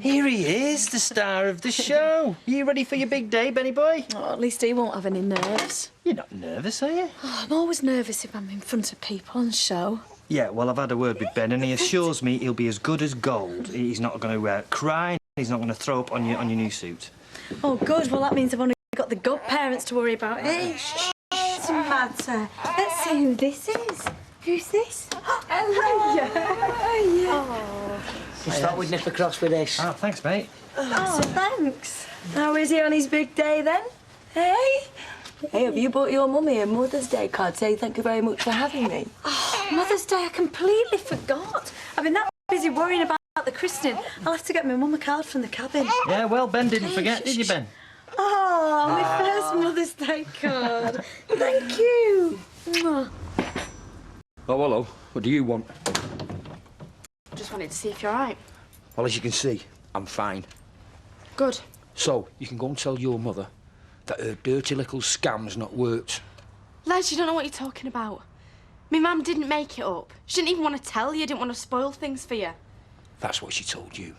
Here he is, the star of the show. Are you ready for your big day, Benny boy? Oh, at least he won't have any nerves. You're not nervous, are you? Oh, I'm always nervous if I'm in front of people on show. Yeah, well, I've had a word with Ben, and he assures me he'll be as good as gold. He's not going to cry, he's not going to throw up on your new suit. Oh, good. Well, that means I've only got the godparents to worry about. Hey, shh, what's the matter? Let's see who this is. Who's this? Hello. Yeah. Oh. We'll start with Nipper Cross with this. Oh, thanks, mate. Oh, thanks. How is he on his big day, then? Hey? Hey, have you bought your mummy a Mother's Day card saying thank you very much for having me? Oh, Mother's Day, I completely forgot. I've been that busy worrying about the christening. I'll have to get my mum a card from the cabin. Yeah, well, Ben didn't forget, did you, Ben? Oh, my first Mother's Day card. Thank you. Mwah. Oh, hello. What do you want? Just wanted to see if you're all right. Well, as you can see, I'm fine. Good. So, you can go and tell your mother that her dirty little scam's not worked. Les, you don't know what you're talking about. My mum didn't make it up. She didn't even want to tell you, didn't want to spoil things for you. That's what she told you.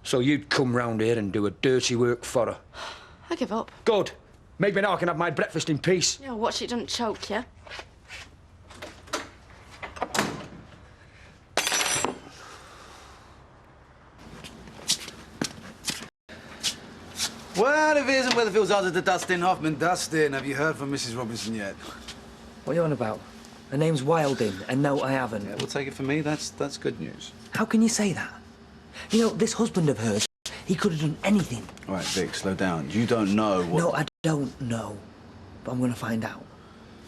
So you'd come round here and do a dirty work for her. I give up. Good. Maybe now I can have my breakfast in peace. You know, watch it don't choke you. Well, if it isn't Weatherfield's ordered the dusting, Hoffman dusting. Have you heard from Mrs. Robinson yet? What are you on about? Her name's Wilding, and no, I haven't. Yeah, well, take it from me, that's good news. How can you say that? You know, this husband of hers, he could have done anything. All right, Vic, slow down. You don't know what... No, I don't know. But I'm going to find out.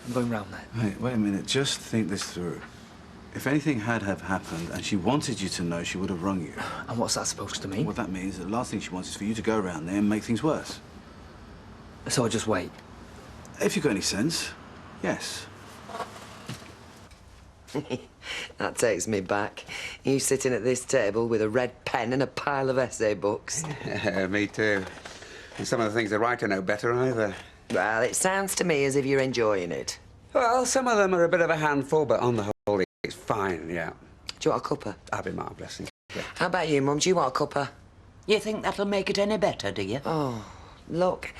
I'm going round there. Wait a minute. Just think this through. If anything had have happened and she wanted you to know, she would have rung you. And what's that supposed to mean? What that means, the last thing she wants is for you to go around there and make things worse. So I just wait? If you've got any sense, yes. That takes me back. You sitting at this table with a red pen and a pile of essay books. Yeah, me too. And some of the things I write I know better either. Well, it sounds to me as if you're enjoying it. Well, some of them are a bit of a handful, but on the whole, it's fine, yeah. Do you want a cuppa? That'd be marvellous. Yeah. How about you, Mum? Do you want a cuppa? You think that'll make it any better, do you? Oh, look,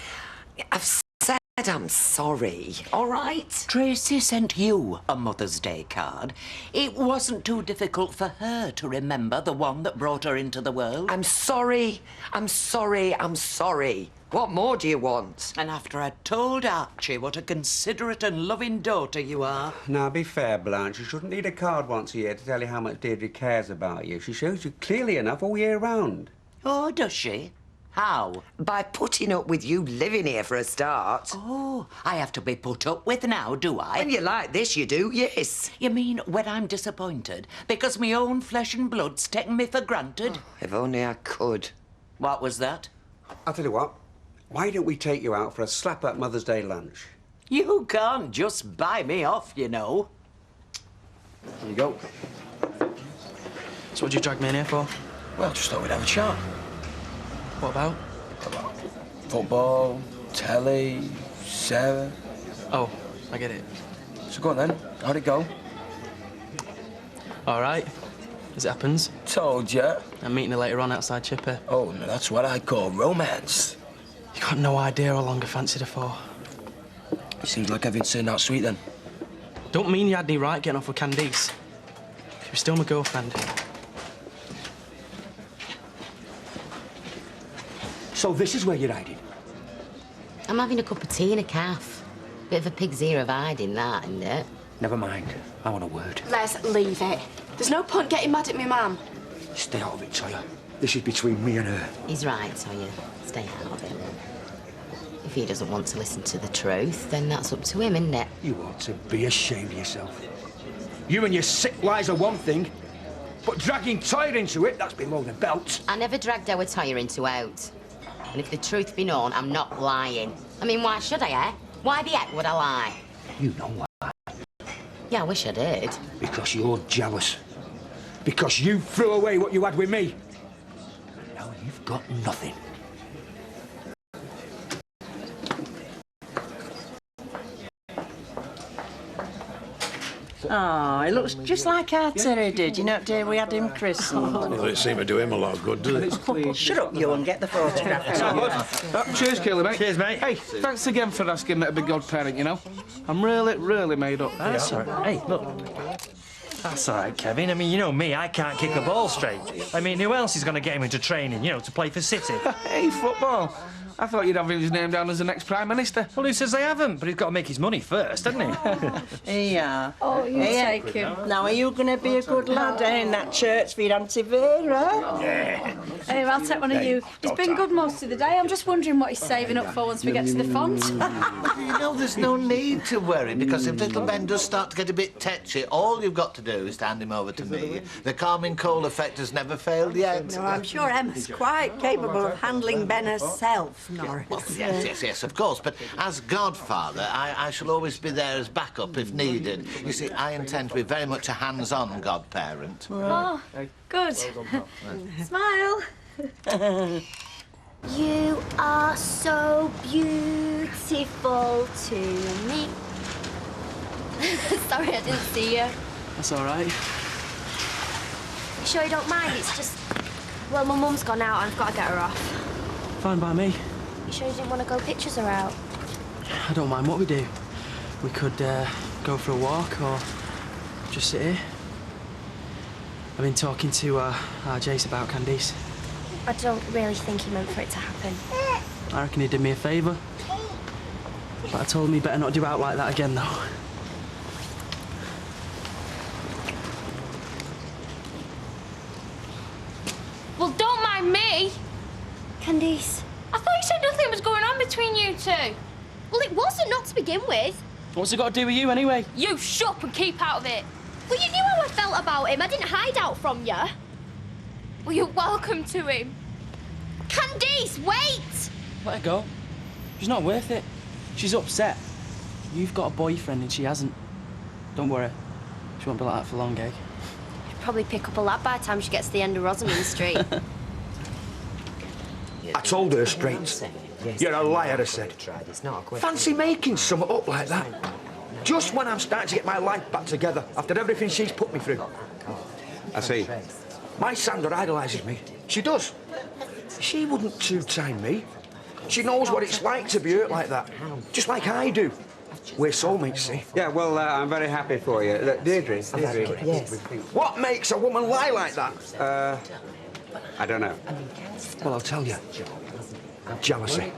I've said I'm sorry, all right? Tracy sent you a Mother's Day card. It wasn't too difficult for her to remember the one that brought her into the world. I'm sorry. I'm sorry. I'm sorry. What more do you want? And after I'd told Archie what a considerate and loving daughter you are. Now, be fair, Blanche. You shouldn't need a card once a year to tell you how much Deirdre cares about you. She shows you clearly enough all year round. Oh, does she? How? By putting up with you living here for a start. Oh, I have to be put up with now, do I? When you're like this, you do, yes. You mean when I'm disappointed? Because my own flesh and blood's taken me for granted? Oh, if only I could. What was that? I'll tell you what. Why don't we take you out for a slap-up Mother's Day lunch? You can't just buy me off, you know. There you go. So what'd you drag me in here for? Well, just thought we'd have a chat. What about? Football, telly, Sarah. Oh, I get it. So go on then. How'd it go? All right. As it happens. Told ya. I'm meeting her later on outside Chipper. Oh, no, that's what I call romance. You got no idea how long I fancied her for. It seems like everything's turned out sweet then. Don't mean you had any right getting off with Candice. She was still my girlfriend. So this is where you're hiding? I'm having a cup of tea in a calf. Bit of a pig's ear of hiding, that, isn't it? Never mind. I want a word. Les, leave it. There's no point getting mad at me, Mum. Stay out of it, Toya. This is between me and her. He's right, so you stay out of it. If he doesn't want to listen to the truth, then that's up to him, isn't it? You ought to be ashamed of yourself. You and your sick lies are one thing, but dragging Toya into it, that's below the belt. I never dragged our Toya into out. And if the truth be known, I'm not lying. I mean, why should I, eh? Why the heck would I lie? You know why. Yeah, I wish I did. Because you're jealous. Because you threw away what you had with me. Now you've got nothing. Oh, he looks just like our Terry did, you know, the day we had him christened. Well, it seemed to do him a lot of good, doesn't it? Shut up, you, and get the photograph. Cheers, Keely, mate. Cheers, mate. Hey, thanks again for asking me to be godparent, you know. I'm really made up. That's all right. Hey, look. That's all right, Kevin. I mean, you know me, I can't kick a ball straight. I mean, who else is going to get him into training, you know, to play for City? Hey, football. I thought you'd have his name down as the next Prime Minister. Well, who says they haven't? But he's got to make his money first, hasn't he? Yeah. Oh, you take him. Now, are you going to be a good lad in that church for your Auntie Vera? Yeah. Hey, I'll take one of you. He's been good most of the day. I'm just wondering what he's saving up for once we get to the font. You know, there's no need to worry, because if little Ben does start to get a bit tetchy, all you've got to do is to hand him over to me. The calming cold effect has never failed yet. No, I'm sure Emma's quite capable of handling Ben herself, Norris. Well, yes, of course. But as godfather, I shall always be there as backup if needed. You see, I intend to be very much a hands-on godparent. Oh, good. Smile. You are so beautiful to me. Sorry, I didn't see you. That's all right. You sure you don't mind? It's just... Well, my mum's gone out and I've got to get her off. Fine by me. You sure you didn't want to go pictures her out? I don't mind what we do. We could go for a walk or just sit here. I've been talking to our Jace about Candice. I don't really think he meant for it to happen. I reckon he did me a favour. But I told him he better not do out like that again, though. Well, don't mind me. Candice. I thought you said nothing was going on between you two. Well, it wasn't, not to begin with. What's it got to do with you, anyway? You shut up and keep out of it. Well, you knew how I felt about him. I didn't hide out from you. Well, you're welcome to him. Candice, wait! Let her go. She's not worth it. She's upset. You've got a boyfriend and she hasn't. Don't worry. She won't be like that for long, eh? She'll probably pick up a lad by the time she gets to the end of Rosamond Street. I told her straight. You're a liar, I said. Fancy making something up like that. Just when I'm starting to get my life back together after everything she's put me through. I see. My Sandra idolises me. She does. She wouldn't two-time me. She knows what it's like to be hurt like that. Just like I do. We're soulmates, see? Yeah, well, I'm very happy for you. Look, Deirdre. Yes. What makes a woman lie like that? I don't know. Well, I'll tell you. Jealousy.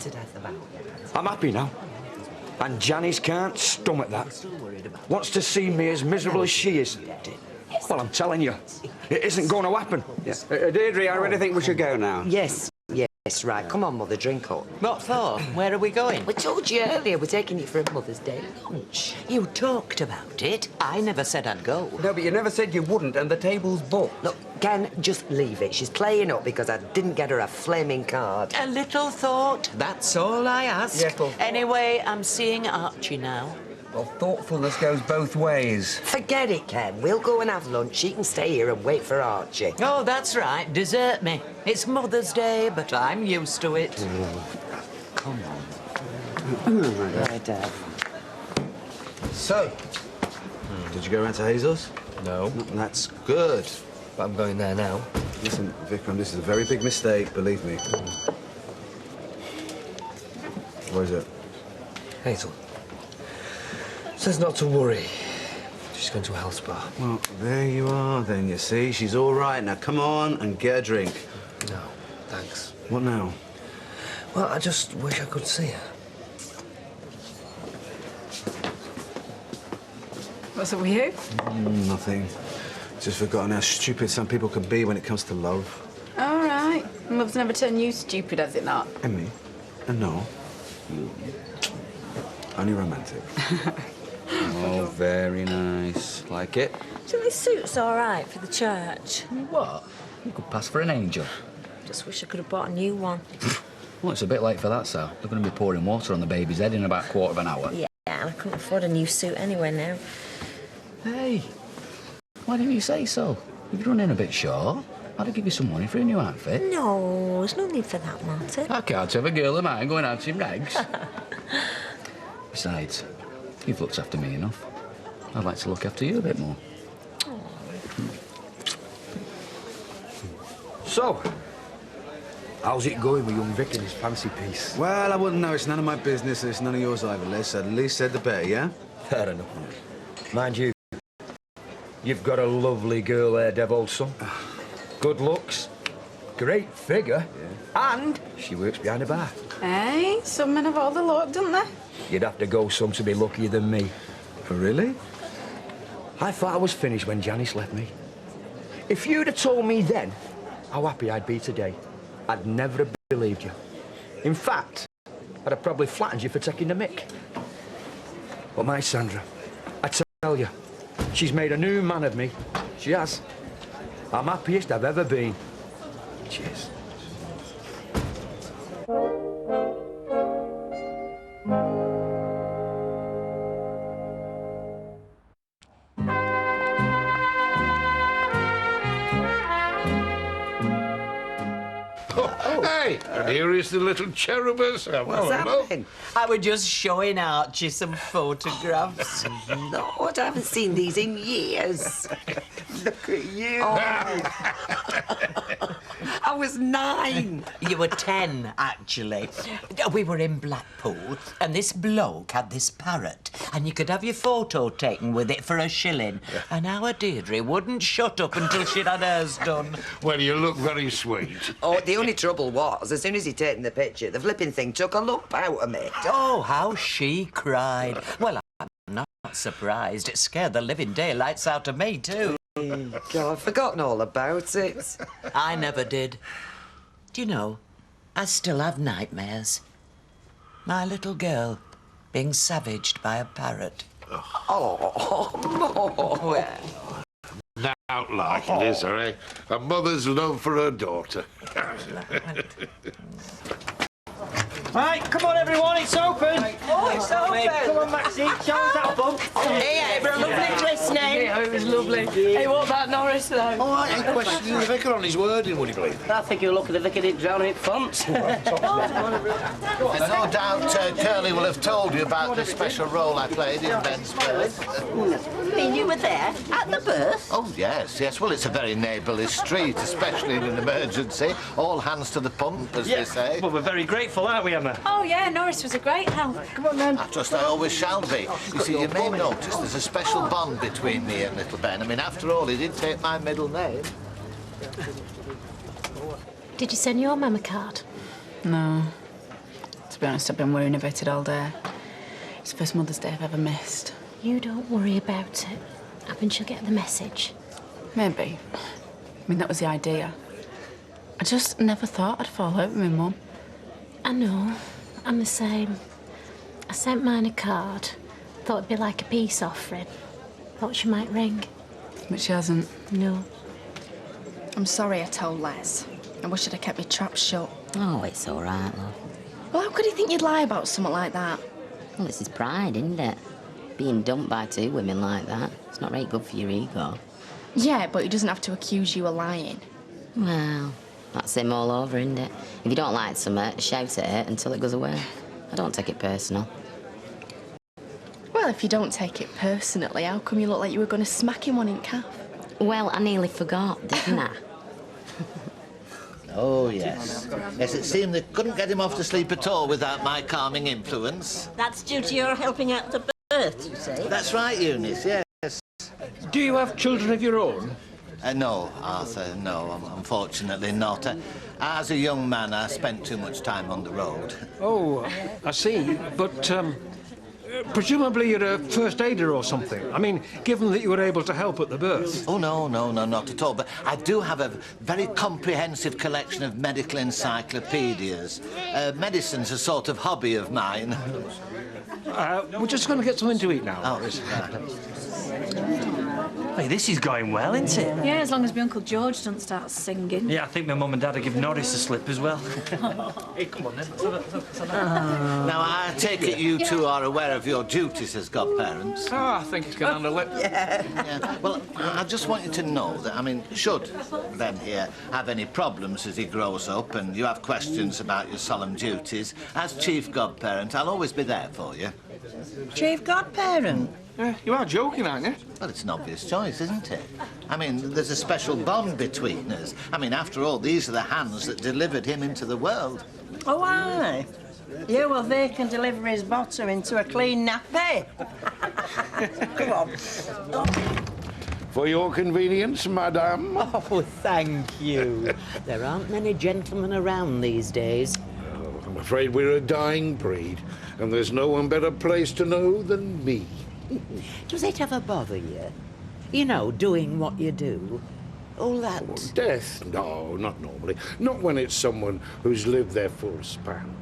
I'm happy now. And Janice can't stomach that. Wants to see me as miserable as she is. Well, I'm telling you, it isn't going to happen. Yeah. Deirdre, I really think we should go now. Yes, right. Come on, Mother, drink up. What for? Where are we going? We told you earlier we're taking you for a Mother's Day lunch. You talked about it. I never said I'd go. No, but you never said you wouldn't, and the table's booked. Look, Ken, just leave it. She's playing up because I didn't get her a flaming card. A little thought. That's all I ask. Yes, well... Anyway, I'm seeing Archie now. Well, thoughtfulness goes both ways. Forget it, Ken. We'll go and have lunch. She can stay here and wait for Archie. Oh, that's right. Desert me. It's Mother's Day, but I'm used to it. Come on. Right, Dad. So, did you go round to Hazel's? No. That's good. But I'm going there now. Listen, Vikram, this is a very big mistake, believe me. What is it? Hazel. Says not to worry. She's going to a health spa. Well, there you are then, you see. She's all right. Now, come on and get a drink. No, thanks. What now? Well, I just wish I could see her. What's up with you? Nothing. Just forgotten how stupid some people can be when it comes to love. All right. Love's never turned you stupid, has it not? And me? And no. You. Only romantic. Oh, very nice. Like it? Do you think this suit's all right for the church? What? You could pass for an angel. Just wish I could have bought a new one. Well, it's a bit late for that, Sal. They're going to be pouring water on the baby's head in about a quarter of an hour. Yeah, and I couldn't afford a new suit anyway now. Hey, why didn't you say so? If you're running a bit short, I'd give you some money for a new outfit. No, there's no need for that, Martin. I can't have a girl of mine going out in rags. Besides, you've looked after me enough. I'd like to look after you a bit more. So, how's it going with young Vic and his fancy piece? Well, I wouldn't know. It's none of my business. It's none of yours either, Les. The least said, the better, yeah? Fair enough. Mind you, you've got a lovely girl there, Dev, also. Good looks, great figure, and she works behind the bar. Hey, some men have all the luck, don't they? You'd have to go some to be luckier than me. Oh, really? I thought I was finished when Janice left me. If you'd have told me then how happy I'd be today, I'd never have believed you. In fact, I'd have probably flattened you for taking the mick. But my Sandra, I tell you, she's made a new man of me. She has. I'm happiest I've ever been. Cheers. Hey, and here is the little cherubus. What's happening? I was just showing Archie some photographs. Lord, I haven't seen these in years. Look at you. I was 9. You were 10, actually. We were in Blackpool, and this bloke had this parrot, and you could have your photo taken with it for £1. And our Deirdre wouldn't shut up until she'd had hers done. Well, you look very sweet. Oh, the only trouble was, as soon as he'd taken the picture, the flipping thing took a lump out of me. Oh, how she cried. Well, I'm not surprised. It scared the living daylights out of me, too. God, I've forgotten all about it. I never did. Do you know, I still have nightmares. My little girl being savaged by a parrot. Oh, no. Out like it is, eh? A mother's love for her daughter. Right, come on, everyone, it's open. Oh, it's open. Come on, Maxie, show us that bump. Hey, Abra, lovely christening. Yeah, it was lovely. Hey, what about Norris, though? Oh, I ain't questioning the vicar on his wording, would you believe? I think you'll look at the vicar didn't drown in fonts. And no doubt Curly will have told you about the special role I played in Ben's birth. You mean you were there at the birth? Oh, yes, yes. Well, it's a very neighbourly street, especially in an emergency. All hands to the pump, as they say. Well, we're very grateful, aren't we, Emma? Oh, yeah, Norris was a great help. Come on, then. I trust I always shall be. You see, you may notice there's a special bond between me and little Ben. I mean, after all, he did take my middle name. Did you send your mum a card? No. To be honest, I've been worrying about it all day. It's the first Mother's Day I've ever missed. You don't worry about it. I think she'll get the message. Maybe. I mean, that was the idea. I just never thought I'd fall out with my mum. I know. I'm the same. I sent mine a card. Thought it'd be like a peace offering. Thought she might ring. But she hasn't. No. I'm sorry I told Les. I wish I'd have kept my trap shut. Oh, it's all right, love. Well, how could he think you'd lie about something like that? Well, it's his pride, isn't it? Being dumped by 2 women like that. It's not very good for your ego. Yeah, but he doesn't have to accuse you of lying. Well, that's him all over, isn't it? If you don't like something, shout at it until it goes away. I don't take it personal. Well, if you don't take it personally, how come you look like you were going to smack him one in calf? Well, I nearly forgot, didn't I? Oh, yes. Yes, it seemed they couldn't get him off to sleep at all without my calming influence. That's due to your helping out the birth, you say? That's right, Eunice, yes. Do you have children of your own? No, Arthur, no, unfortunately not. As a young man, I spent too much time on the road. Oh, I see. But, presumably you're a first aider or something. I mean, given that you were able to help at the birth. Oh, no, not at all. But I do have a very comprehensive collection of medical encyclopedias. Medicine's a sort of hobby of mine. We're just going to get something to eat now. Oh, Hey, this is going well, isn't it? Yeah, as long as my Uncle George doesn't start singing. Yeah, I think my mum and dad will give Norris a slip as well. Hey, come on then. Now, I take it you two are aware of your duties as godparents. Oh, I think he can handle it. Yeah. Well, I just want you to know that, I mean, should Ben here have any problems as he grows up and you have questions about your solemn duties, as chief godparent, I'll always be there for you. Chief godparent? You are joking, aren't you? Well, it's an obvious choice, isn't it? I mean, there's a special bond between us. I mean, after all, these are the hands that delivered him into the world. Oh, aye. Yeah, well, they can deliver his bottom into a clean nappy. Come on. For your convenience, madame. Oh, thank you. There aren't many gentlemen around these days. Oh, I'm afraid we're a dying breed, and there's no one better placed to know than me. Does it ever bother you? You know, doing what you do. All that... Oh, death? No, not normally. Not when it's someone who's lived their full span.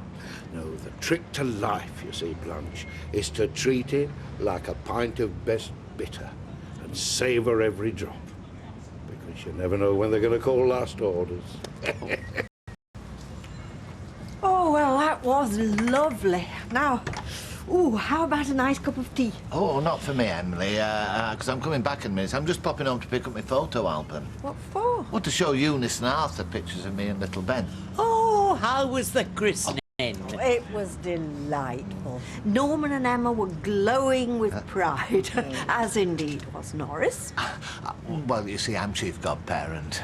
No, the trick to life, you see, Blanche, is to treat it like a pint of best bitter and savour every drop. Because you never know when they're going to call last orders. Oh, well, that was lovely. Now, ooh, how about a nice cup of tea? Oh, not for me, Emily, because I'm coming back in a minute. I'm just popping home to pick up my photo album. What for? Well, to show Eunice and Arthur pictures of me and little Ben. Oh, how was the christening? It was delightful. Norman and Emma were glowing with pride, as indeed was Norris. Well, you see, I'm chief godparent.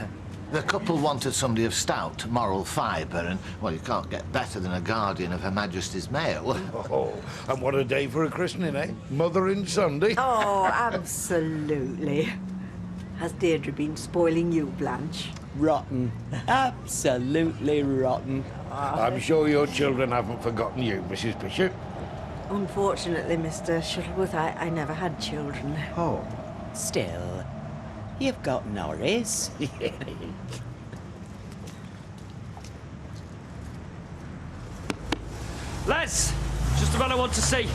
The couple wanted somebody of stout moral fibre, and, well, you can't get better than a guardian of Her Majesty's Mail. Oh, and what a day for a christening, eh? Mothering Sunday. Oh, absolutely. Has Deirdre been spoiling you, Blanche? Rotten. Absolutely rotten. I'm sure your children haven't forgotten you, Mrs. Bishop. Unfortunately, Mr. Shuttleworth, I never had children. Oh. Still, you've got Norris. Les! Just the man I want to see.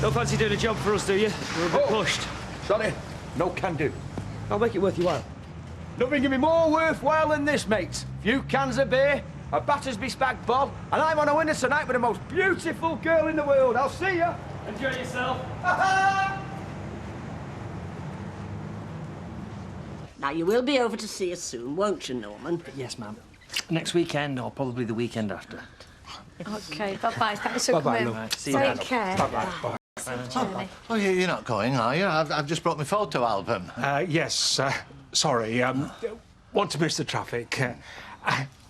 Don't fancy doing a job for us, do you? We're a bit pushed. Sorry, no can do. I'll make it worth your while. Nothing can be more worthwhile than this, mate. A few cans of beer, a Battersby spag bol, and I'm on a winner tonight with the most beautiful girl in the world. I'll see you. Enjoy yourself. Now, you will be over to see us soon, won't you, Norman? Yes, ma'am. Next weekend, or probably the weekend after. OK, bye-bye. Thanks for Bye-bye, coming. love. See you Take later. care. Bye-bye. Journey. Oh, you're not going, are you? I've just brought my photo album. Yes, sorry. Want to miss the traffic.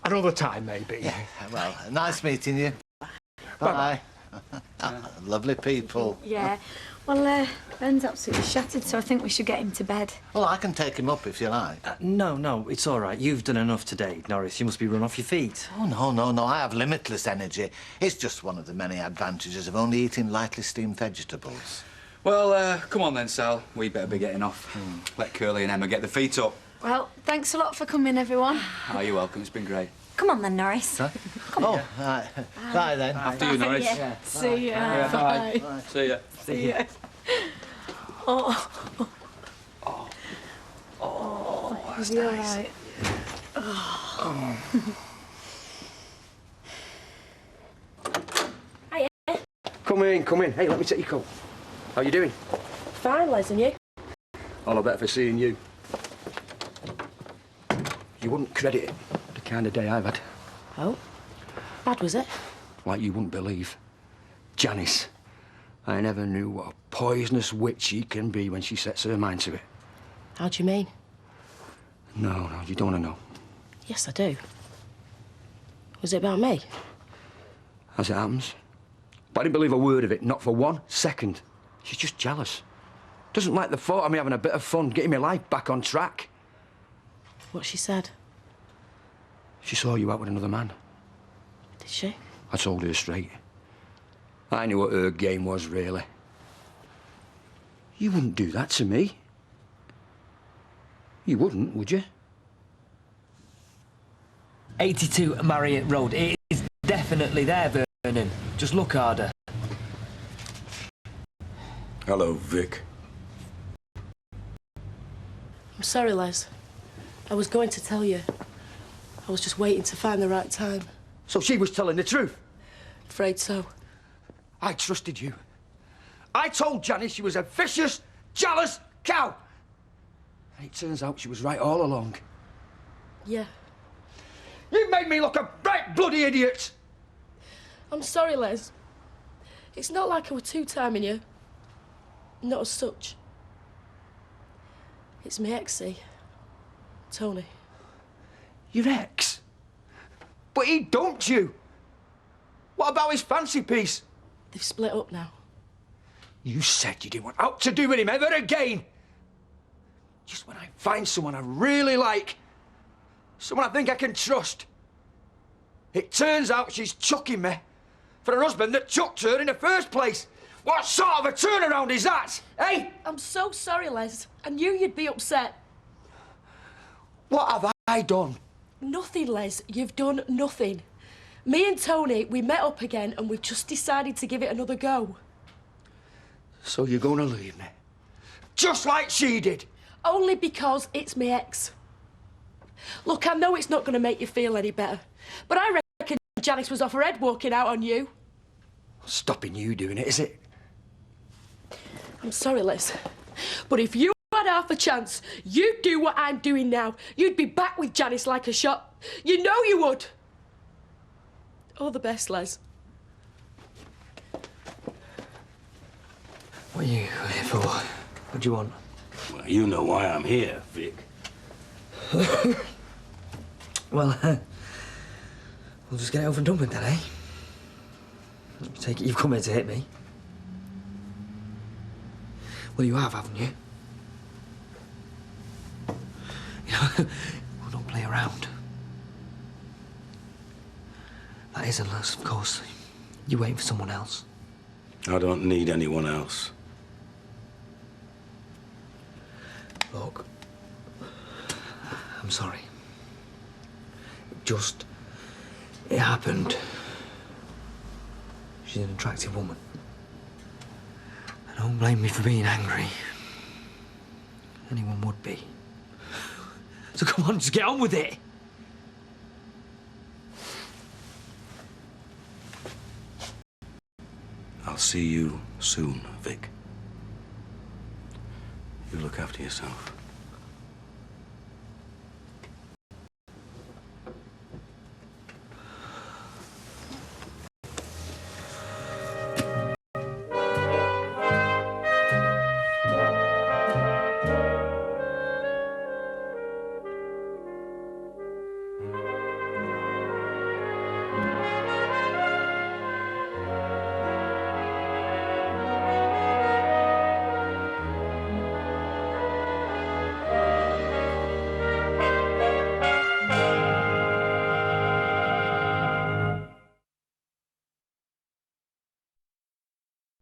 Another time, maybe. Yeah, well, nice meeting you. Bye. Lovely people. Yeah. Well, Ben's absolutely shattered, so I think we should get him to bed. Well, I can take him up if you like. No, it's all right. You've done enough today, Norris. You must be run off your feet. Oh, no. I have limitless energy. It's just one of the many advantages of only eating lightly steamed vegetables. Well, come on then, Sal. We better be getting off. Let Curly and Emma get their feet up. Well, thanks a lot for coming, everyone. Oh, you're welcome. It's been great. Come on then, Norris. Huh? All right. Bye then. After you, Norris. Yeah. See ya. Yeah, bye. Bye. See ya. See ya. Oh. That's Is he all nice. right? Oh. Hiya. Come in. Hey, let me take your coat. How you doing? Fine, Les, and you? All the better for seeing you. You wouldn't credit it, the kind of day I've had. Oh? Bad, was it? Like you wouldn't believe. Janice. I never knew what a poisonous witch she can be when she sets her mind to it. How do you mean? No, you don't want to know. Yes, I do. Was it about me? As it happens. But I didn't believe a word of it, not for 1 second. She's just jealous. Doesn't like the thought of me having a bit of fun, getting my life back on track. What she said? She saw you out with another man. Did she? I told her straight. I knew what her game was, really. You wouldn't do that to me. You wouldn't, would you? 82 Marriott Road. It is definitely there, Vernon. Just look harder. Hello, Vic. I'm sorry, Les. I was going to tell you. I was just waiting to find the right time. So she was telling the truth? Afraid so. I trusted you. I told Janice she was a vicious, jealous cow. And it turns out she was right all along. Yeah. You made me look a right bloody idiot! I'm sorry, Les. It's not like I were two-timing you. Not as such. It's my ex, see? Tony. Your ex? But he dumped you. What about his fancy piece? They've split up now. You said you didn't want out to do with him ever again. Just when I find someone I really like, someone I think I can trust, it turns out she's chucking me for a husband that chucked her in the first place. What sort of a turnaround is that, eh? I'm so sorry, Les. I knew you'd be upset. What have I done? Nothing, Les. You've done nothing. Me and Tony, we met up again and we've just decided to give it another go. So you're going to leave me? Just like she did? Only because it's my ex. Look, I know it's not going to make you feel any better, but I reckon Janice was off her head walking out on you. Stopping you doing it, is it? I'm sorry, Les, but if you had half a chance, you'd do what I'm doing now. You'd be back with Janice like a shot. You know you would. All the best, Les. What are you here for? What do you want? Well, you know why I'm here, Vic. Well, we'll just get it over and done with then, eh? You take it you've come here to hit me. Well, you have, haven't you? You know, we'll not play around. That is unless, of course, you're waiting for someone else. I don't need anyone else. Look, I'm sorry. It happened. She's an attractive woman. And don't blame me for being angry. Anyone would be. So come on, just get on with it. I'll see you soon, Vic. You look after yourself.